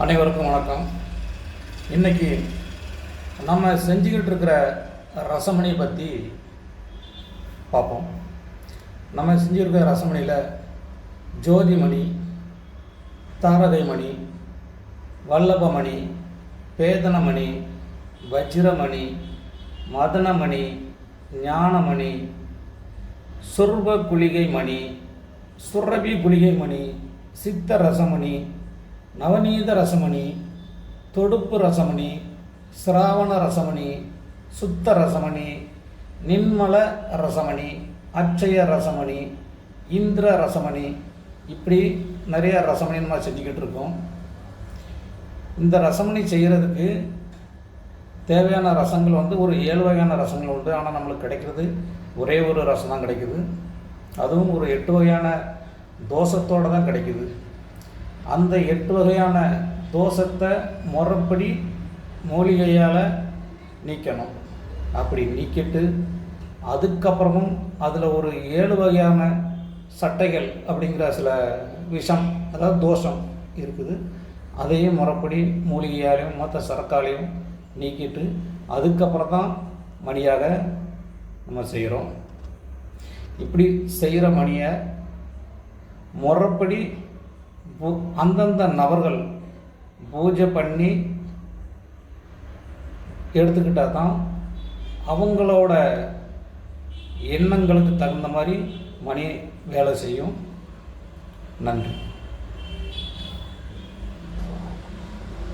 அனைவருக்கும் வணக்கம். இன்றைக்கி நம்ம செஞ்சுக்கிட்டு இருக்கிற ரசமணி பற்றி பார்ப்போம். நம்ம செஞ்சுருக்கிற ரசமணியில் ஜோதிமணி, தாரகைமணி, வல்லபமணி, பேதனமணி, வஜ்ரமணி, மதனமணி, ஞானமணி, சொர்வ குளிகை மணி, சுரபி குளிகை மணி, சித்த ரசமணி, நவநீத ரசமணி, தொடுப்பு ரசமணி, சிராவண ரசமணி, சுத்த ரசமணி, நின்மல ரசமணி, அட்சய ரசமணி, இந்திர ரசமணி, இப்படி நிறைய ரசமணி நம்ம செஞ்சுக்கிட்டு இருக்கோம். இந்த ரசமணி செய்கிறதுக்கு தேவையான ரசங்கள் ஒரு 7 வகையான ரசங்கள் உண்டு. ஆனால் நம்மளுக்கு கிடைக்கிறது ஒரே ஒரு ரசம் தான் கிடைக்குது. அதுவும் ஒரு 8 வகையான தோஷத்தோடு தான் கிடைக்குது. அந்த 8 வகையான தோஷத்தை முறைப்படி மூலிகையால் நீக்கணும். அப்படி நீக்கிட்டு அதுக்கப்புறமும் அதில் ஒரு 7 வகையான சட்டைகள் அப்படிங்கிற சில விஷம், அதாவது தோஷம் இருக்குது. அதையும் முறைப்படி மூலிகையாலையும் மற்ற சரக்காலையும் நீக்கிட்டு அதுக்கப்புறம் தான் மணியாக நம்ம செய்கிறோம். இப்படி செய்கிற மணியை முறைப்படி அந்தந்த நபர்கள் பூஜை பண்ணி எடுத்துக்கிட்டால் தான் அவங்களோட எண்ணங்களுக்கு தகுந்த மாதிரி மணி வேலை செய்யும். நன்றி.